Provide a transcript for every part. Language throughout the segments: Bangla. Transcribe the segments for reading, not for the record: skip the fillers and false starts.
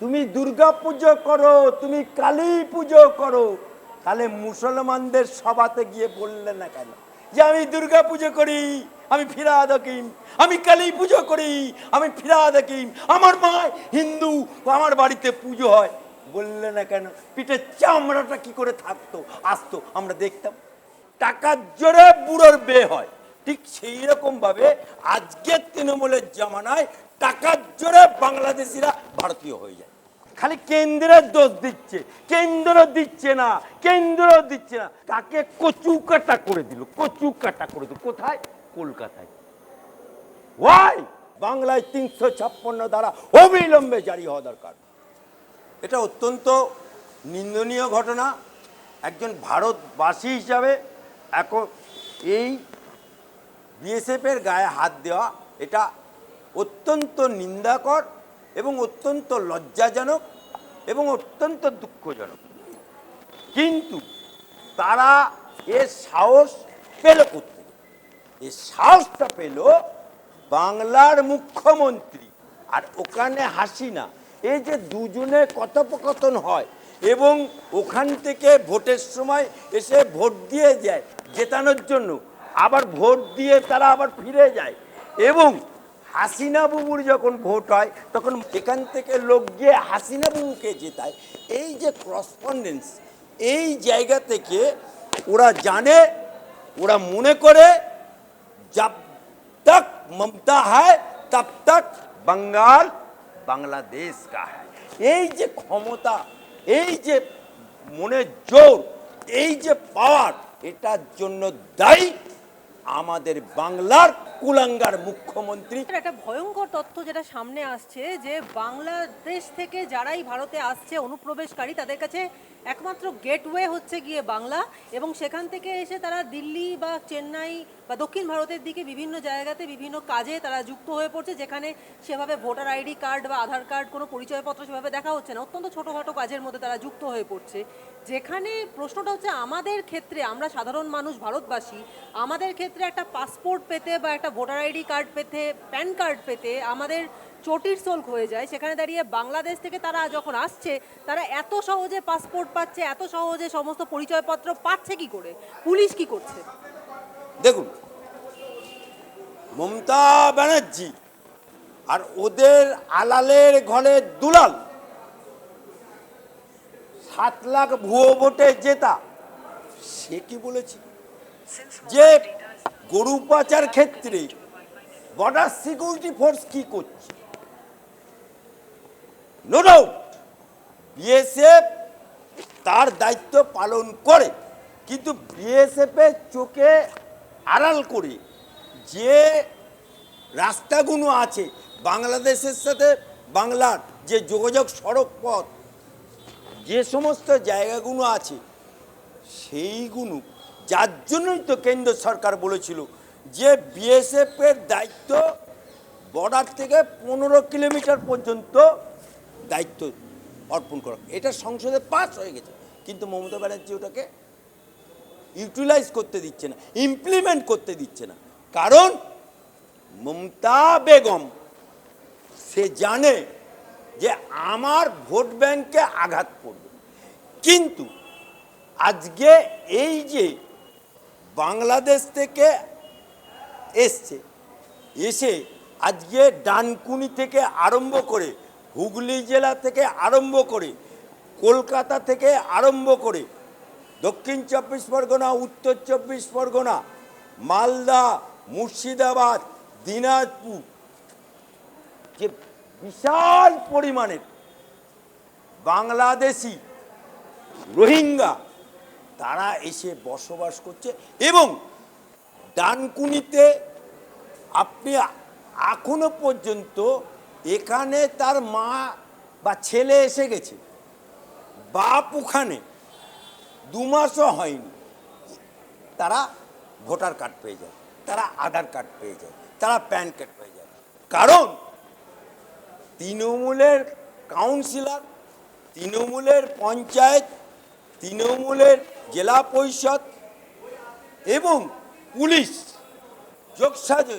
তুমি দুর্গা পুজো করো, তুমি কালী পুজো করো, তাহলে মুসলমানদের সভাতে গিয়ে বললে না কেন যে আমি দুর্গা পুজো করি, আমি ফিরাদ হাকিম, আমি কালী পুজো করি, আমি ফিরাদ হাকিম, আমার মা হিন্দু, আমার বাড়িতে পুজো হয়? বললে না কেন? পিঠের চামড়াটা কি করে থাকতো, আসতো, আমরা দেখতাম। টাকার জোরে বুড়োর বিয়ে হয়, ঠিক সেই রকম ভাবে আজকের তৃণমূলের জামানায় টাকার জোরে বাংলাদেশিরা ভারতীয় হয়ে যায়। খালি কেন্দ্রের দোষ দিচ্ছে, কেন্দ্র দিচ্ছে না, কেন্দ্র দিচ্ছে না। তাকে কচু কাটা করে দিল, কচু কাটা করে দিল। কোথায়? কলকাতায়। ওয়াই? বাংলায় ৩৫৬ ধারা অবিলম্বে জারি হওয়া দরকার। এটা অত্যন্ত নিন্দনীয় ঘটনা। একজন ভারতবাসী হিসাবে এখন এই বিএসএফের গায়ে হাত দেওয়া এটা অত্যন্ত নিন্দাকর এবং অত্যন্ত লজ্জাজনক এবং অত্যন্ত দুঃখজনক। কিন্তু তারা এর সাহস পেল করতে, এই সাহসটা পেল বাংলার মুখ্যমন্ত্রী আর ওখানে হাসিনা। এই যে দুজনে কথোপকথন হয় এবং ওখান থেকে ভোটের সময় এসে ভোট দিয়ে যায় জেতানোর জন্য, আবার ভোট দিয়ে তারা আবার ফিরে যায়, এবং হাসিনা বাবুর যখন ভোট হয় তখন এখান থেকে লোক গিয়ে হাসিনা বাবুকে জেতায়। এই যে করসপন্ডেন্স, এই জায়গা থেকে ওরা জানে, ওরা মনে করে जब तक ममता है तब तक बंगाल बांग्लादेश का है। এই যে ক্ষমতা, এই যে মনে জোর, এই যে পাওয়ার, এটার জন্য দায়ী আমাদের বাংলার কুলাঙ্গার মুখ্যমন্ত্রী। একটা ভয়ঙ্কর তথ্য যেটা সামনে আসছে যে বাংলাদেশ থেকে যারাই ভারতে আসছে অনুপ্রবেশকারী, তাদের কাছে একমাত্র গেটওয়ে হচ্ছে গিয়ে বাংলা, এবং সেখান থেকে এসে তারা দিল্লি বা চেন্নাই বা দক্ষিণ ভারতের দিকে বিভিন্ন জায়গাতে বিভিন্ন কাজে তারা যুক্ত হয়ে পড়ছে, যেখানে সেভাবে ভোটার আইডি কার্ড বা আধার কার্ড, কোনো পরিচয়পত্র সেভাবে দেখা হচ্ছে না, অত্যন্ত ছোটোখাটো কাজের মধ্যে তারা যুক্ত হয়ে পড়ছে। যেখানে প্রশ্নটা হচ্ছে আমাদের ক্ষেত্রে, আমরা সাধারণ মানুষ ভারতবাসী, আমাদের ক্ষেত্রে একটা পাসপোর্ট পেতে বা একটা ভোটার আইডি কার্ড পেতে, প্যান কার্ড পেতে আমাদের চটির সোল্ক হয়ে যায়। সেখানে দাঁড়িয়ে বাংলাদেশ থেকে তারা যখন আসছে, তারা এত সহজে পাসপোর্ট পাচ্ছে, এত সহজে সমস্ত পরিচয়পত্র পাচ্ছে কি করে? পুলিশ কি করছে? দেখুন, মমতা ব্যানার্জি আর ওদের আলালের ঘরে দুলাল 7 লাখ ভুয়ো ভোটে জেতা, সে কি বলেছে যে গরু পাচার ক্ষেত্রে বর্ডার সিকিউরিটি ফোর্স কি করছে? নো ডাউট বিএসএফ তার দায়িত্ব পালন করে, কিন্তু বিএসএফের চোখে আড়াল করে যে রাস্তাগুলো আছে বাংলাদেশের সাথে বাংলার, যে যোগাযোগ সড়ক পথ, যে সমস্ত জায়গাগুলো আছে সেইগুলো, যার জন্যই তো কেন্দ্র সরকার বলেছিল যে বিএসএফের দায়িত্ব বর্ডার থেকে 15 কিলোমিটার পর্যন্ত দায়িত্ব অর্পণ করা। এটা সংসদে পাস হয়ে গেছে, কিন্তু মমতা ব্যানার্জি ওটাকে ইউটিলাইজ করতে দিচ্ছে না, ইমপ্লিমেন্ট করতে দিচ্ছে না। কারণ মমতা বেগম সে জানে যে আমার ভোট ব্যাংকে আঘাত পড়বে। কিন্তু আজকে এই যে বাংলাদেশ থেকে এসছে, এসে আজকে ডানকুনি থেকে আরম্ভ করে, হুগলি জেলা থেকে আরম্ভ করে, কলকাতা থেকে আরম্ভ করে, দক্ষিণ 24 পরগনা, উত্তর 24 পরগনা, মালদা, মুর্শিদাবাদ, দিনাজপুর, যে বিশাল পরিমাণের বাংলাদেশি রোহিঙ্গা তারা এসে বসবাস করছে। এবং ডানকুনিতে আপনি এখনো পর্যন্ত এখানে তার মা বা ছেলে এসে গেছে, বাপ ওখানে 2 মাসও হয়নি, তারা ভোটার কার্ড পেয়ে যায়, তারা আধার কার্ড পেয়ে যায়, তারা প্যান কার্ড পেয়ে যায়। কারণ তৃণমূলের কাউন্সিলর, তৃণমূলের পঞ্চায়েত, তৃণমূলের জেলা পরিষদ এবং পুলিশ যোগসাজে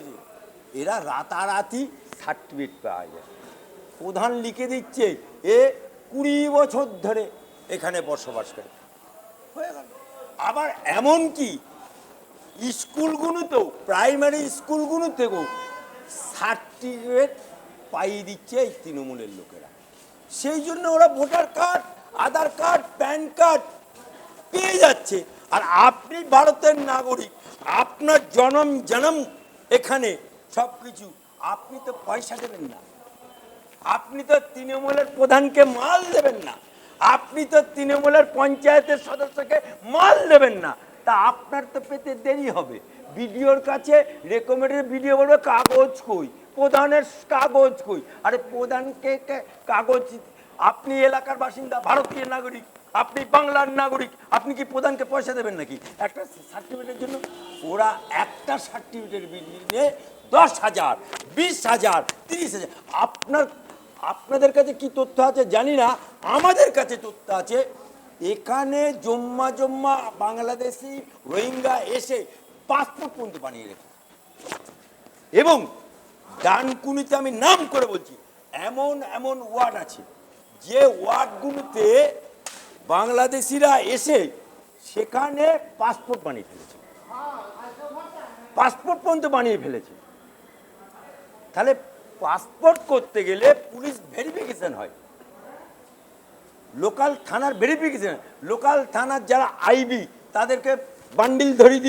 এরা রাতারাতি সার্টিফিকেট পাওয়া যায়। প্রধান লিখে দিচ্ছে এ 20 বছর ধরে এখানে বসবাস করে হয়ে গেল। আবার এমন কি স্কুলগুলোতেও, প্রাইমারি স্কুলগুলোতেও সার্টিফিকেট পাইয়ে দিচ্ছে এই তৃণমূলের লোকেরা। সেই জন্য ওরা ভোটার কার্ড, আধার কার্ড, প্যান কার্ড পেয়ে যাচ্ছে। আর আপনি ভারতের নাগরিক, আপনার জনম এখানে সব কিছু, আপনি তো পয়সা দেবেন না, আপনি তো তৃণমূলের প্রধানকে মাল দেবেন না, আপনি তো তৃণমূলের পঞ্চায়েতের সদস্যকে মাল দেবেন না, তা আপনার তো পেতে দেরি হবে। বিডিওর কাছে রেকমেন্ডেড, বিডিও বলবে কাগজ কই, প্রধানের কাগজ কই। আরে প্রধানকে কাগজ, আপনি এলাকার বাসিন্দা, ভারতীয় নাগরিক, আপনি বাংলার নাগরিক, আপনি কি প্রধানকে পয়সা দেবেন নাকি একটা সার্টিফিকেটের জন্য? ওরা একটা সার্টিফিকেট নিয়ে 10,000, 20,000, 30,000। আপনাদের কাছে কি তথ্য আছে জানি না, আমাদের কাছে তথ্য আছে। এখানে জম্মা বাংলাদেশি রোহিঙ্গা এসে পাসপোর্ট পর্যন্ত বানিয়ে রেখে, এবং ডানকুনিতে আমি নাম করে বলছি, এমন এমন ওয়ার্ড আছে যে ওয়ার্ডগুলোতে বাংলাদেশিরা এসে সেখানে পাসপোর্ট বানিয়ে ফেলেছে, পাসপোর্ট পর্যন্ত বানিয়ে ফেলেছে। তাহলে পাসপোর্ট করতে গেলে পুলিশ ভেরিফিকেশন হয়, লোকাল থানার ভেরিফিকেশন, লোকাল থানার যারা আইবি তাদেরকে বান্ডিল ধরিয়ে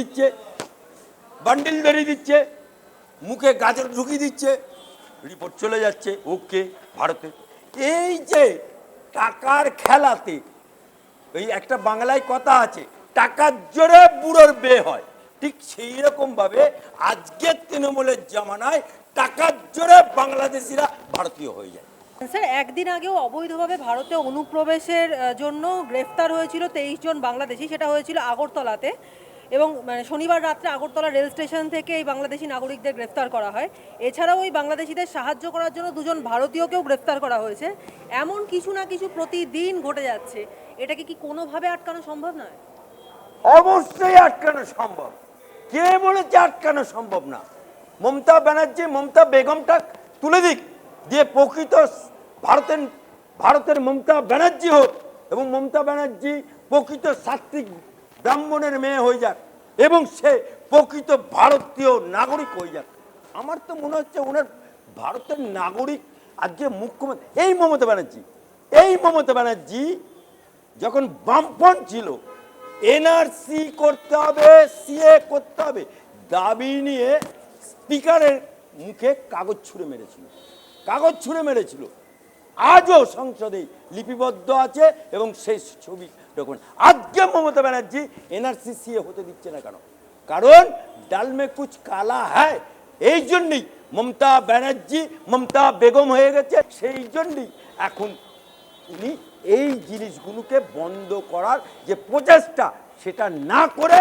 দিচ্ছে, মুখে গাজর ঢুকিয়ে দিচ্ছে, রিপোর্ট চলে যাচ্ছে ওকে ভারতে। এই যে টাকার খেলাতে, এই একটা বাংলায় কথা আছে, টাকার জোরে বুড়োর বিয়ে হয়, ঠিক সেই রকম ভাবে আজকের তৃণমূলের জামানায় টাকার জোরে বাংলাদেশিরা ভারতীয় হয়ে যায়। স্যার, একদিন আগেও অবৈধভাবে ভারতে অনুপ্রবেশের জন্য গ্রেফতার হয়েছিল 23 জন বাংলাদেশি, সেটা হয়েছিল আগরতলাতে, এবং মানে শনিবার রাত্রে আগরতলা রেল স্টেশন থেকে এই বাংলাদেশি নাগরিকদের গ্রেফতার করা হয়। এছাড়াও ওই বাংলাদেশিদের সাহায্য করার জন্য 2 জন ভারতীয়কেও গ্রেফতার করা হয়েছে। এমন কিছু না কিছু প্রতিদিন ঘটে যাচ্ছে, এটাকে কি কোনোভাবে আটকানো সম্ভব নয়? অবশ্যই আটকানো সম্ভব। কে বলেছে আটকানো সম্ভব না? মমতা ব্যানার্জি, মমতা বেগমটা তুলে দিক, দিয়ে প্রকৃত ভারতের মমতা ব্যানার্জি হোক, এবং মমতা ব্যানার্জি প্রকৃত সাত্বিক ব্রাহ্মণের মেয়ে হয়ে যাক, এবং সে প্রকৃত ভারতীয় নাগরিক হয়ে যাক। আমার তো মনে হচ্ছে ওনার ভারতের নাগরিক আজকে মুখ্যমন্ত্রী এই মমতা ব্যানার্জি যখন বামফ্রন্ট ছিল, এনআরসি করতে হবে, সিএ করতে হবে দাবি নিয়ে স্পিকারের মুখে কাগজ ছুঁড়ে মেরেছিল। আজও সংসদে লিপিবদ্ধ আছে, এবং সেই ছবি ডকুমেন্ট। আজকে মমতা ব্যানার্জি এনআরসি সিএ হতে দিচ্ছে না কেন? কারণ ডাল মে কুছ কালা হ্যায়। এই জন্যই মমতা বেগম হয়ে গেছে। সেই জন্যই এখন উনি এই জিনিসগুলোকে বন্ধ করার যে প্রচেষ্টা, সেটা না করে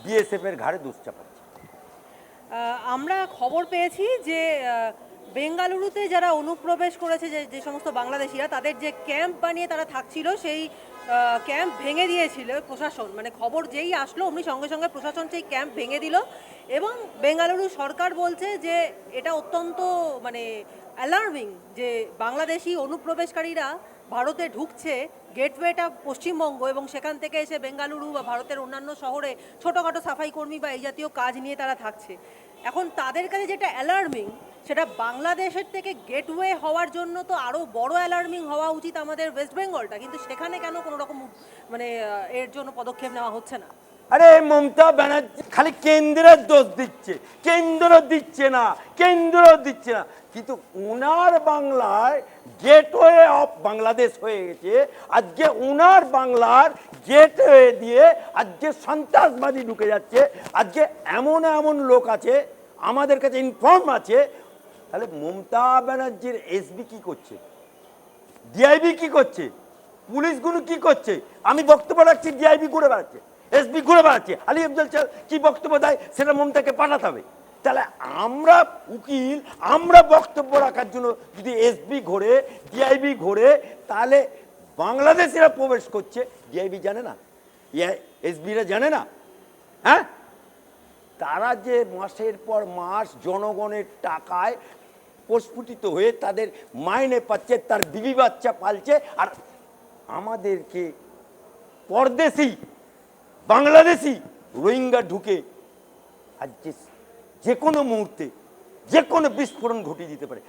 বিএসএফ এর ঘাড়ে দোষ চাপাচ্ছে। আমরা খবর পেয়েছি যে বেঙ্গালুরুতে যারা অনুপ্রবেশ করেছে, যে সমস্ত বাংলাদেশিরা, তাদের যে ক্যাম্প বানিয়ে তারা থাকছিল, সেই ক্যাম্প ভেঙে দিয়েছিল প্রশাসন। মানে খবর যেই আসলো অমনি সঙ্গে সঙ্গে প্রশাসন সেই ক্যাম্প ভেঙে দিল, এবং বেঙ্গালুরু সরকার বলছে যে এটা অত্যন্ত মানে অ্যালার্মিং যে বাংলাদেশি অনুপ্রবেশকারীরা ভারতে ঢুকছে, গেটওয়েটা পশ্চিমবঙ্গ, এবং সেখান থেকে এসে বেঙ্গালুরু বা ভারতের অন্যান্য শহরে ছোটোখাটো সাফাই কর্মী বা এই জাতীয় কাজ নিয়ে তারা থাকছে। এখন তাদের কাছে যেটা অ্যালার্মিং, সেটা বাংলাদেশের থেকে গেটওয়ে হওয়ার জন্য তো আরও বড় অ্যালার্মিং হওয়া উচিত আমাদের ওয়েস্ট বেঙ্গলটা, কিন্তু সেখানে কেন কোনো রকম মানে এর জন্য পদক্ষেপ নেওয়া হচ্ছে না? আরে মমতা ব্যানার্জি খালি কেন্দ্রের দোষ দিচ্ছে, কেন্দ্র দিচ্ছে না, কিন্তু উনার বাংলায় গেটওয়ে অফ বাংলাদেশ হয়ে গেছে। আজকে উনার বাংলার গেটওয়ে দিয়ে আজকে সন্ত্রাসবাদী ঢুকে যাচ্ছে। আজকে এমন লোক আছে, আমাদের কাছে ইনফর্ম আছে। তাহলে মমতা ব্যানার্জির এসবি কি করছে, ডিআইবি কি করছে, পুলিশগুলো কি করছে? আমি বক্তব্য রাখছি, ডিআইবি ঘুরে বেড়াচ্ছে, এসবি ঘুরে বেড়াচ্ছে, আলী আফজল কি বক্তব্য দেয় সেটা মমতাকে পাঠাতে হবে। তাহলে আমরা উকিল, আমরা বক্তব্য রাখার জন্য যদি এসবি ঘোরে, ডিআইবি ঘোরে, তাহলে বাংলাদেশিরা প্রবেশ করছে, ডিআইবি জানে না, এসবিরা জানে না? হ্যাঁ, তারা যে মাসের পর মাস জনগণের টাকায় প্রস্ফুটিত হয়ে তাদের মাইনে পাচ্ছে, তার বিবি বাচ্চা পালছে, আর আমাদেরকে পরদেশি বাংলাদেশি রোহিঙ্গা ঢুকে আজকে যে কোনো মুহূর্তে যে কোনো বিস্ফোরণ ঘটিয়ে দিতে পারে।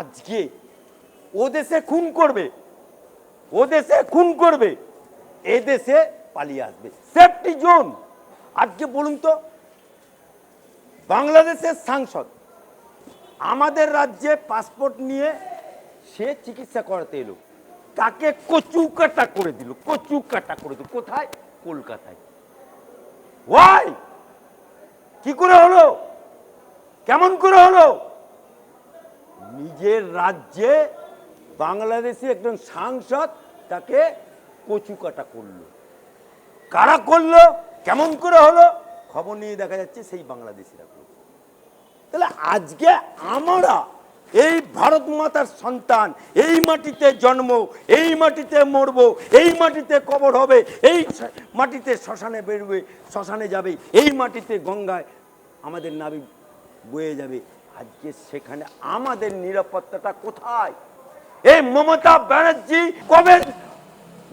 আজকে ও দেশে খুন করবে, ও দেশে খুন করবে, এ দেশে পালিয়ে আসবে, সেফটি জোন। আজকে বলুন তো, বাংলাদেশের সাংসদ আমাদের রাজ্যে পাসপোর্ট নিয়ে সে চিকিৎসা করাতে এলো, তাকে কচু কাটা করে দিল, কচু কাটা করে দিল। কোথায়? কলকাতায়। ওয়াই? কি করে হলো? কেমন করে হলো? নিজের রাজ্যে বাংলাদেশি একজন সাংসদ তাকে কচু কাটা করলো। কারা করলো? কেমন করে হলো? খবর নিয়ে দেখা যাচ্ছে সেই বাংলাদেশিরা করলো। তাহলে আজকে আমরা এই ভারত মাতার সন্তান, এই মাটিতে জন্ম, এই মাটিতে মরবো, এই মাটিতে কবর হবে, এই মাটিতে শ্মশানে বেরোবে, শ্মশানে যাবে, এই মাটিতে গঙ্গায় আমাদের নাবি বয়ে যাবে। আজকে সেখানে আমাদের নিরাপত্তাটা কোথায়? এই মমতা ব্যানার্জি কবে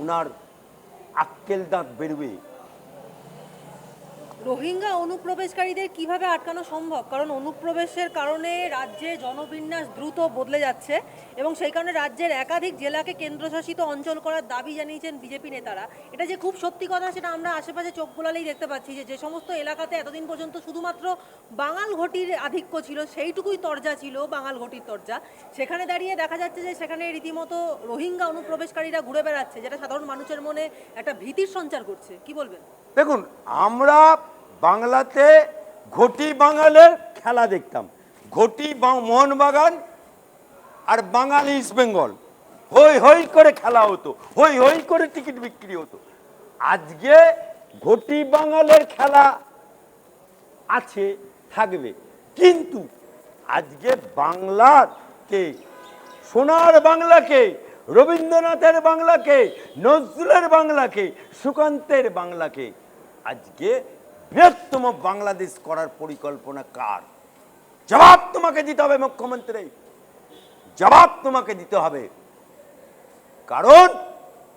উনার আক্কেল দাঁত বেরোবে? রোহিঙ্গা অনুপ্রবেশকারীদের কিভাবে আটকানো সম্ভব? কারণ অনুপ্রবেশের কারণে রাজ্যে জনবিন্যাস দ্রুত বদলে যাচ্ছে এবং সেই কারণে রাজ্যের একাধিক জেলাকে কেন্দ্রশাসিত অঞ্চল করার দাবি জানিয়েছেন বিজেপি নেতারা। এটা যে খুব সত্যি কথা সেটা আমরা আশেপাশে চোখ বোলালেই দেখতে পাচ্ছি, যে সমস্ত এলাকাতে এতদিন পর্যন্ত শুধুমাত্র বাঙাল ঘটির আধিক্য ছিল, সেইটুকুই তরজা ছিল, বাঙাল ঘটির তরজা, সেখানে দাঁড়িয়ে দেখা যাচ্ছে যে সেখানে রীতিমতো রোহিঙ্গা অনুপ্রবেশকারীরা ঘুরে বেড়াচ্ছে, যেটা সাধারণ মানুষের মনে একটা ভীতির সঞ্চার করছে। কি বলবেন? দেখুন, আমরা বাংলাতে ঘটি বাঙালের খেলা দেখতাম, ঘটি মোহনবাগান আর বাঙালি ইস্ট বেঙ্গল, হই হই করে খেলা হতো, হই হই করে টিকিট বিক্রি হতো। আজকে ঘটি বাঙালের খেলা আছে, থাকবে, কিন্তু আজকে বাংলাকে, সোনার বাংলাকে, রবীন্দ্রনাথের বাংলাকে, নজরুলের বাংলাকে, সুকান্তের বাংলাকে আজকে বৃহত্তম বাংলাদেশ করার পরিকল্পনা কার? জবাব তোমাকে দিতে হবে মুখ্যমন্ত্রী, জবাব তোমাকে দিতে হবে। কারণ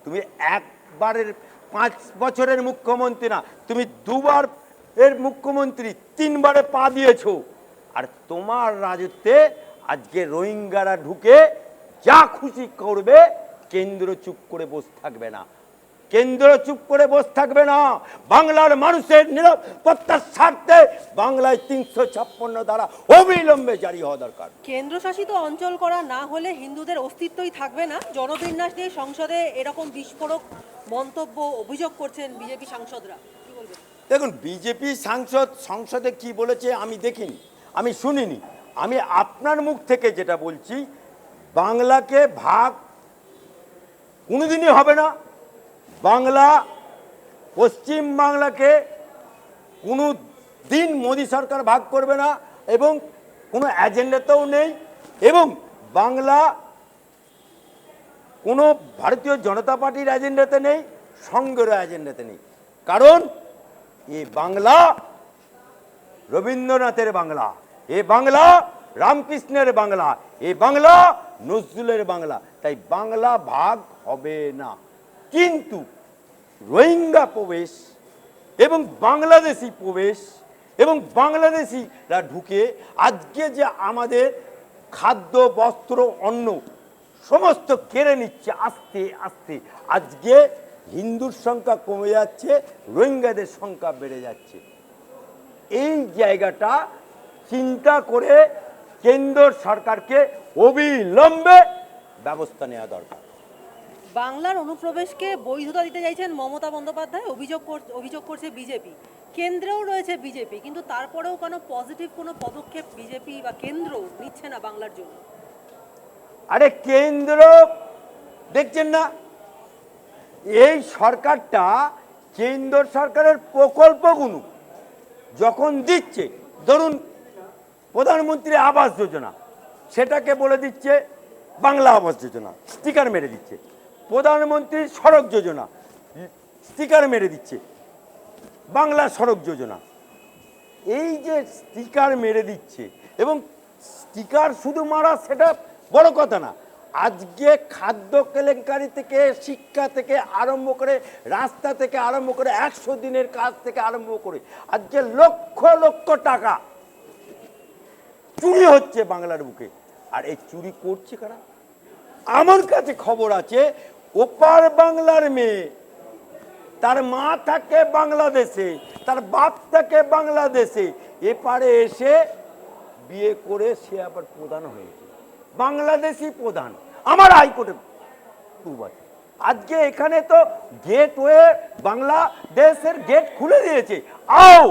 তুমি একবারের 5 বছরের মুখ্যমন্ত্রী না, তুমি 2 বার এর মুখ্যমন্ত্রী, 3 বারে পা দিয়েছো। আর তোমার রাজত্বে আজকে রোহিঙ্গারা ঢুকে যা খুশি করবে, কেন্দ্র চুপ করে বসে থাকবে না, কেন্দ্র চুপ করে বসে থাকবে না। বাংলার মানুষের নিরাপত্তার স্বার্থে বাংলায় 356 ধারা অবিলম্বে জারি হওয়া দরকার। কেন্দ্রশাসিত অঞ্চল করা না হলে হিন্দুদের অস্তিত্বই থাকবে না, জনবিন্যাস নিয়ে সংসদে এরকম বিস্ফোরক মন্তব্য অভিযোগ করছেন বিজেপি সাংসদরা। কি বলবেন? দেখুন, বিজেপি সাংসদ সংসদে কি বলেছে আমি দেখিনি, আমি শুনিনি। আমি আপনার মুখ থেকে যেটা বলছি, বাংলাকে ভাগ কোনোদিনই হবে না। বাংলা, পশ্চিম বাংলাকে কোনো দিন মোদী সরকার ভাগ করবে না এবং কোনো এজেন্ডাতেও নেই। এবং বাংলা কোনো ভারতীয় জনতা পার্টির এজেন্ডাতে নেই, সংঘের এজেন্ডাতে নেই। কারণ এ বাংলা রবীন্দ্রনাথের বাংলা, এ বাংলা রামকৃষ্ণের বাংলা, এ বাংলা নজরুলের বাংলা, তাই বাংলা ভাগ হবে না। কিন্তু রোহিঙ্গা প্রবেশ এবং বাংলাদেশি প্রবেশ এবং বাংলাদেশিরা ঢুকে আজকে যে আমাদের খাদ্য, বস্ত্র, অন্ন সমস্ত কেড়ে নিচ্ছে আস্তে আস্তে। আজকে হিন্দুর সংখ্যা কমে যাচ্ছে, রোহিঙ্গাদের সংখ্যা বেড়ে যাচ্ছে। এই জায়গাটা চিন্তা করে কেন্দ্র সরকারকে অবিলম্বে ব্যবস্থা নেওয়া দরকার। বাংলার অনুপ্রবেশকে বৈধতা দিতে চাইছেন মমতা বন্দ্যোপাধ্যায়, অভিযোগ করছে বিজেপি। কেন্দ্রেও রয়েছে বিজেপি, কিন্তু তারপরেও কোনো পজিটিভ কোনো পদক্ষেপ বিজেপি বা কেন্দ্র নিচ্ছে না বাংলার জন্য। আরে কেন্দ্র দেখছেন না, এই সরকারটা কেন্দ্র সরকারের প্রকল্পগুলো যখন দিচ্ছে, ধরুন প্রধানমন্ত্রী আবাস যোজনা, সেটাকে বলে দিচ্ছে বাংলা আবাস যোজনা, স্টিকার মেরে দিচ্ছে। প্রধানমন্ত্রী সড়ক যোজনা, স্টিকার মেরে দিচ্ছে বাংলা সড়ক যোজনা। এই যে স্টিকার মেরে দিচ্ছে এবং স্টিকার শুধু মারা সেটা বড় কথা না, আজকে খাদ্য কেলেঙ্কারি থেকে, শিক্ষা থেকে আরম্ভ করে, রাস্তা থেকে আরম্ভ করে, 100 দিনের কাজ থেকে আরম্ভ করে আজকে লক্ষ লক্ষ টাকা চুরি হচ্ছে বাংলার বুকে। আর এই চুরি করছে কারা? আমার কাছে খবর আছে, ওপার বাংলার মেয়ে, তার মা থাকে বাংলাদেশে, তার বাপ থাকে বাংলাদেশে, এপারে এসে বিয়ে করে সে আবার প্রধান হয়েছে, বাংলাদেশি প্রধান, আমার হাইকোর্টে প্রুফ আছে। আজকে এখানে তো গেটওয়ে বাংলাদেশের গেট খুলে দিয়েছে, आओ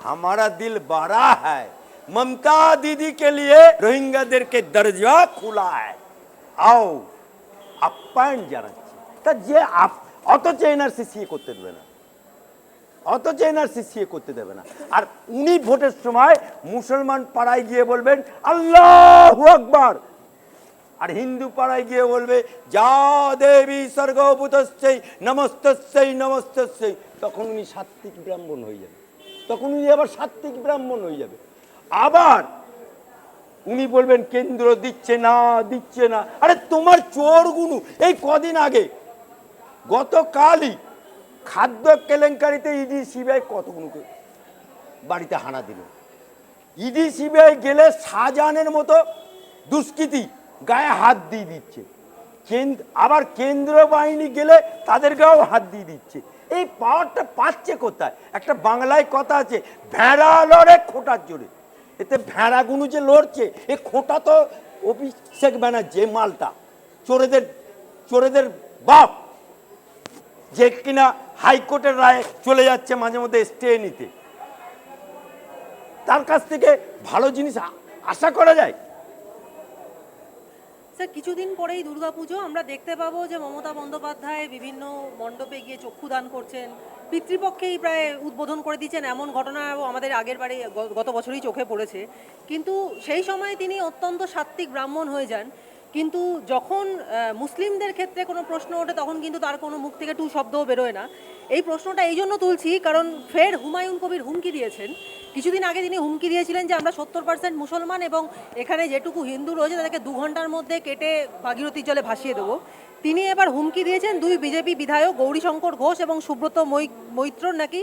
हमारा दिल बड़ा है, ममता दीदी के लिए रोहिंग्याদের के दरजा खुला है, आओ আপ্যায়ন জানাচ্ছি। তা যে অথচ এনআরসি সিএ করতে দেবে না, অথচ এনআরসি সিএ করতে দেবে না। আর উনি ভোটের সময় মুসলমান পাড়ায় গিয়ে বলবেন আল্লাহু আকবার, আর হিন্দু পাড়ায় গিয়ে বলবে যা দেবী স্বর্গভূতস্যৈ নমস্তস্যৈ নমস্তস্যৈ, তখন উনি সাত্ত্বিক ব্রাহ্মণ হয়ে যাবে, তখন উনি আবার সাত্ত্বিক ব্রাহ্মণ হয়ে যাবে। আবার উনি বলবেন কেন্দ্র দিচ্ছে না দিচ্ছে না। আরে তোমার চোরগুলো এই কদিন আগে, গতকালই খাদ্য কেলেঙ্কারিতে ইডি সিবিআই কতগুলোকে বাড়িতে হানা দিল। ইডি সিবিআই গেলে শাহজাহানের মতো দুষ্কৃতী গায়ে হাত দিয়ে দিচ্ছে, আবার কেন্দ্র বাহিনী গেলে তাদের গায়েও হাত দিয়ে দিচ্ছে। এই পাওয়ারটা পাচ্ছে কোথায়? একটা বাংলায় কথা আছে, ভেড়া লড়ে খোঁটার জোরে। এতে ভেড়াগুলো যে লড়ছে, এ খোঁটা তো অভিষেক ব্যানার্জি, মালটা চোরেদের বাপ, যে কিনা হাইকোর্টের রায়ে চলে যাচ্ছে মাঝে মধ্যে স্টে নিতে, তার কাছ থেকে ভালো জিনিস আশা করা যায়? স্যার, কিছুদিন পরেই দুর্গাপুজো, আমরা দেখতে পাবো যে মমতা বন্দ্যোপাধ্যায় বিভিন্ন মণ্ডপে গিয়ে চক্ষুদান করছেন, পিতৃপক্ষেই প্রায় উদ্বোধন করে দিচ্ছেন, এমন ঘটনা আমাদের আগের বারে গত বছরই চোখে পড়েছে। কিন্তু সেই সময় তিনি অত্যন্ত সাত্ত্বিক ব্রাহ্মণ হয়ে যান, কিন্তু যখন মুসলিমদের ক্ষেত্রে কোনো প্রশ্ন ওঠে তখন কিন্তু তার কোনো মুখ থেকে টু শব্দও বেরোয় না। এই প্রশ্নটা এই জন্য তুলছি কারণ ফের হুমায়ুন কবির হুমকি দিয়েছেন। কিছুদিন আগে তিনি হুমকি দিয়েছিলেন যে আমরা 70% মুসলমান এবং এখানে যেটুকু হিন্দু রয়েছে তাদেরকে 2 ঘন্টার মধ্যে কেটে ভাগীরথীর জলে ভাসিয়ে দেবো। তিনি এবার হুমকি দিয়েছেন 2 বিজেপি বিধায়ক গৌরীশঙ্কর ঘোষ এবং সুব্রত মৈত্রর নাকি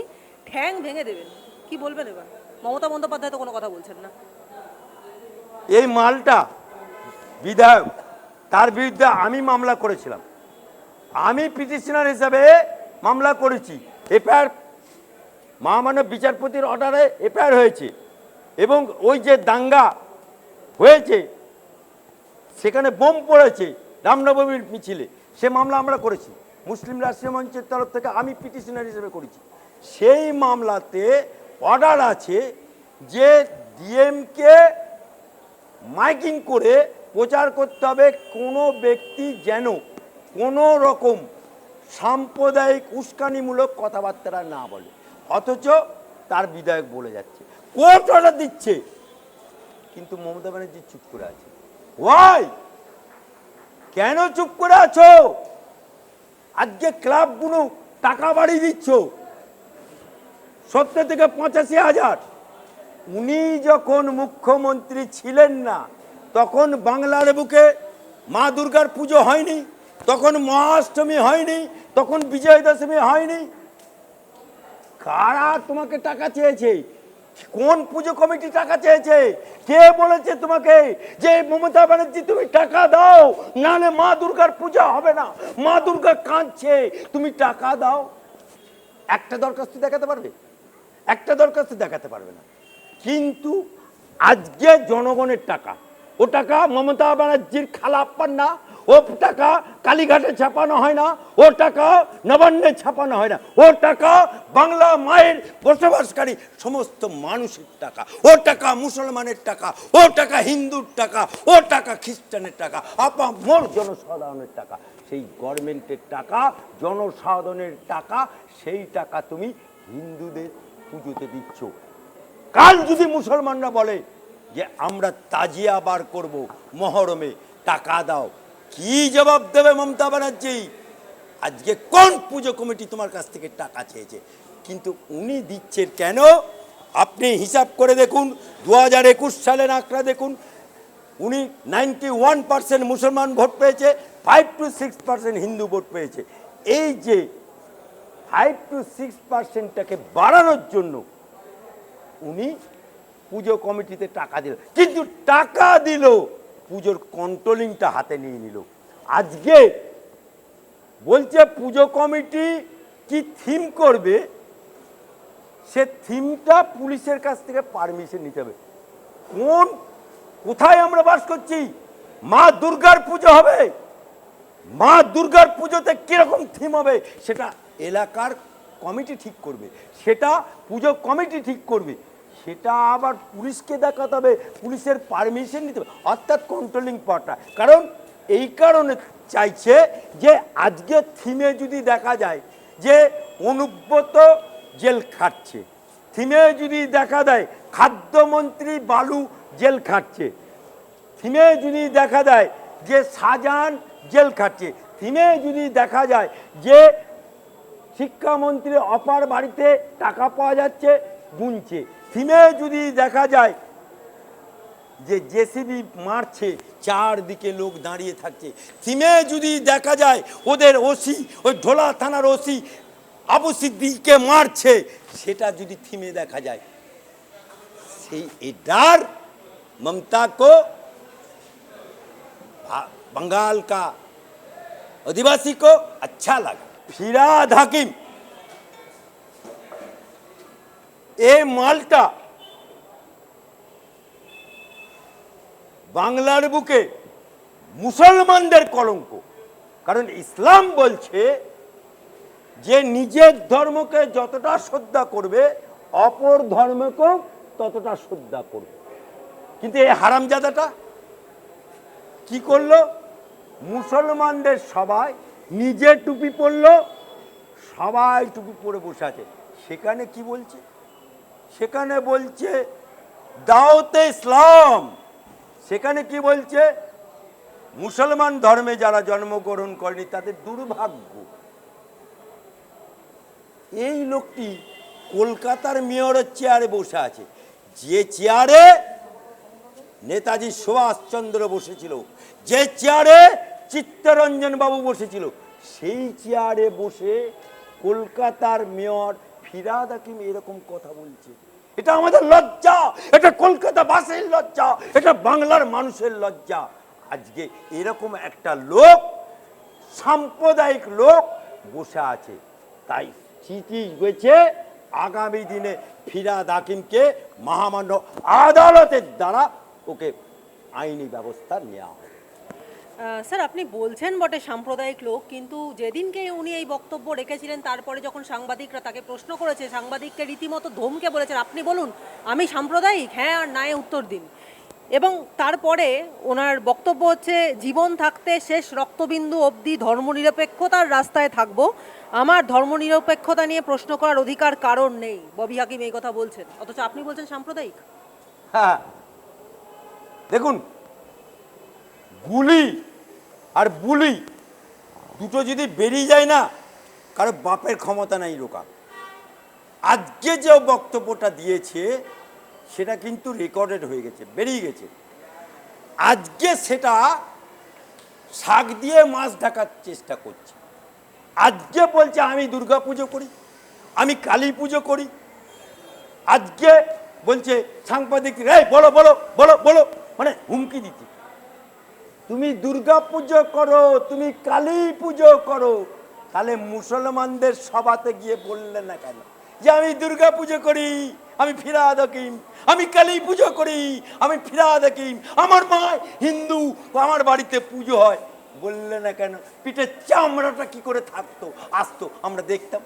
ঠ্যাং ভেঙে দেবেন। কি বলবেন এবার? মমতা বন্দ্যোপাধ্যায় তো কোনো কথা বলছেন না। এই মালটা বিধায়ক, তার বিরুদ্ধে আমি মামলা করেছিলাম, আমি পিটিশনার হিসাবে মামলা করেছি। এফআইআর মহামান্য বিচারপতির অর্ডারে এফআইআর হয়েছে, এবং ওই যে দাঙ্গা হয়েছে সেখানে বোম পড়েছে রামনবমীর মিছিলে, সে মামলা আমরা করেছি মুসলিম রাষ্ট্রীয় মঞ্চের তরফ থেকে, আমি পিটিশনার হিসেবে করেছি। সেই মামলাতে অর্ডার আছে যে ডিএমকে মাইকিং করে প্রচার করতে হবে কোনো ব্যক্তি যেন কোনো রকম সাম্প্রদায়িক উস্কানিমূলক কথাবার্তা না বলে, অথচ তার বিধায়ক বলে যাচ্ছে, কোর্ট অর্ডার দিচ্ছে, কিন্তু মমতা ব্যানার্জি চুপ করে আছে। ওয়াই, কেন চুপ করে আছো? আজকে ক্লাবগুলো টাকা বাড়িয়ে দিচ্ছ 70 থেকে 85,000। উনি যখন মুখ্যমন্ত্রী ছিলেন না তখন বাংলার বুকে মা দুর্গার পুজো হয়নি, তখন মহাষ্টমী হয়নি, তখন বিজয় দশমী হয়নি। কারা তোমাকে টাকা চেয়েছে? কোন পুজো কমিটি টাকা চেয়েছে? কে বলেছে তোমাকে যে মমতা ব্যানার্জি তুমি টাকা দাও, নাহলে মা দুর্গার পূজা হবে না, মা দুর্গা কাঁদছে, তুমি টাকা দাও? একটা দরখাস্ত দেখাতে পারবে? একটা দরখাস্ত দেখাতে পারবে না। কিন্তু আজকে জনগণের টাকা, ও টাকা মমতা ব্যানার্জির খালাপ্পার না, ও টাকা কালীঘাটে ছাপানো হয় না, ও টাকা নবান্নে ছাপানো হয় না, ও টাকা বাংলা মায়ের বসবাসকারী সমস্ত মানুষের টাকা, ও টাকা মুসলমানের টাকা, ও টাকা হিন্দুর টাকা, ও টাকা খ্রিস্টানের টাকা, আপামর জনসাধারণের টাকা। সেই গভর্নমেন্টের টাকা, জনসাধারণের টাকা, সেই টাকা তুমি হিন্দুদের পুজোতে দিচ্ছ। কাল যদি মুসলমানরা বলে যে আমরা তাজিয়া বার করব মহরমে, টাকা দাও, কি জবাব দেবে মমতা ব্যানার্জি? আজকে কোন পুজো কমিটি তোমার কাছ থেকে টাকা চেয়েছে? কিন্তু উনি দিচ্ছেন কেন? আপনি হিসাব করে দেখুন 2021 সালের আঁকড়া দেখুন, উনি 91% মুসলমান ভোট পেয়েছে, 5 to 6% হিন্দু ভোট পেয়েছে। এই যে 5 to 6%টাকে বাড়ানোর জন্য উনি পুজো কমিটিতে টাকা দিল, কিন্তু টাকা দিল, পুজোর কন্ট্রোলিংটা হাতে নিয়ে নিল। আজকে বলছে পুজো কমিটি কি থিম করবে, সে থিমটা পুলিশের কাছ থেকে পারমিশন নিতে হবে। কোথায় আমরা বাস করছি? মা দুর্গার পুজো হবে, মা দুর্গার পুজোতে কিরকম থিম হবে সেটা এলাকার কমিটি ঠিক করবে, সেটা পুজো কমিটি ঠিক করবে, সেটা আবার পুলিশকে দেখাতে হবে, পুলিশের পারমিশন নিতে হবে, অর্থাৎ কন্ট্রোলিং পাওয়ারটা। কারণ এই কারণে চাইছে যে আজকে থিমে যদি দেখা যায় যে অনুব্রত জেল খাটছে, থিমে যদি দেখা দেয় খাদ্যমন্ত্রী বালু জেল খাটছে, থিমে যদি দেখা যায় যে শাহজাহান জেল খাটছে, থিমে যদি দেখা যায় যে শিক্ষামন্ত্রী অপার বাড়িতে টাকা পাওয়া যাচ্ছে গুনছে, থিমে যদি দেখা যায় যে জেসিবি মারছে চারদিকে লোক দাঁড়িয়ে থাকছে, থিমে যদি দেখা যায় ওদের ওসি, ওই ঢোলা থানার ওসি আবু সিদ্দিককে মারছে, সেটা যদি থিমে দেখা যায়, সেই डर ममता को बंगाल का आदिवासी को अच्छा लगा। ফিরহাদ হাকিম এই মালটা বাংলার বুকে মুসলমানদের কলঙ্ক। কারণ ইসলাম বলছে যে নিজের ধর্মকে যতটা শ্রদ্ধা করবে অপর ধর্মকেও ততটা শ্রদ্ধা করবে। কিন্তু এই হারামজাদাটা কি করলো? মুসলমানদের সবাই নিজে টুপি পরলো, সবাই টুপি পরে বসে আছে। সেখানে কি বলছে? সেখানে বলছে দাওয়াতে ইসলাম। সেখানে কি বলছে? মুসলমান ধর্মে যারা জন্মগ্রহণ করেনি তাদের দুর্ভাগ্য। এই লোকটি কলকাতার মেয়রের চেয়ারে বসে আছে, যে চেয়ারে নেতাজি সুভাষচন্দ্র বসেছিল, যে চেয়ারে চিত্তরঞ্জন বাবু বসেছিল, সেই চেয়ারে বসে কলকাতার মেয়র ফিরহাদ হাকিম এরকম কথা বলছে। এটা আমাদের লজ্জা, এটা কলকাতাবাসীর লজ্জা, এটা বাংলার মানুষের লজ্জা। আজকে এরকম একটা লোক, সাম্প্রদায়িক লোক বসে আছে। তাই চিঠি গেছে আগামী দিনে ফিরহাদ হাকিমকে মহামান্য আদালতের দ্বারা ওকে আইনি ব্যবস্থা নেওয়া হবে। স্যার, আপনি বলছেন বটে সাম্প্রদায়িক লোক, কিন্তু যেদিনকে উনি এই বক্তব্য রেখেছিলেন তারপরে যখন সাংবাদিকরা তাকে প্রশ্ন করেছে, সাংবাদিককে রীতিমতো ধমকে বলেছেন আপনি বলুন আমি সাম্প্রদায়িক, হ্যাঁ আর নায়ে উত্তর দিন। এবং তারপরে ওনার বক্তব্য হচ্ছে জীবন থাকতে শেষ রক্তবিন্দু অবধি ধর্মনিরপেক্ষতার রাস্তায় থাকবো, আমার ধর্মনিরপেক্ষতা নিয়ে প্রশ্ন করার অধিকার কারণ নেই। ববি হাকিম এই কথা বলছেন, অথচ আপনি বলছেন সাম্প্রদায়িক। হ্যাঁ, দেখুন, গুলি আর বুলি দুটো যদি বেরিয়ে যায় না, কারো বাপের ক্ষমতা নাই রোকা। আজকে যে বক্তব্যটা দিয়েছে সেটা কিন্তু রেকর্ডেড হয়ে গেছে, বেরিয়ে গেছে। আজকে সেটা শাক দিয়ে মাছ ঢাকার চেষ্টা করছে। আজকে বলছে আমি দুর্গা পুজো করি, আমি কালী পুজো করি। আজকে বলছে সাংবাদিক বলো বলো বলো বলো, মানে হুমকি দিচ্ছে। তুমি দুর্গা পুজো করো, তুমি কালী পুজো করো, তাহলে মুসলমানদের সভাতে গিয়ে বললে না কেন যে আমি দুর্গা পুজো করি, আমি ফিরহাদ হাকিম, আমি কালী পুজো করি, আমি ফিরহাদ হাকিম, আমার মা হিন্দু, আমার বাড়িতে পুজো হয়, বললে না কেন? পিঠের চামড়াটা কি করে থাকতো, আসতো, আমরা দেখতাম।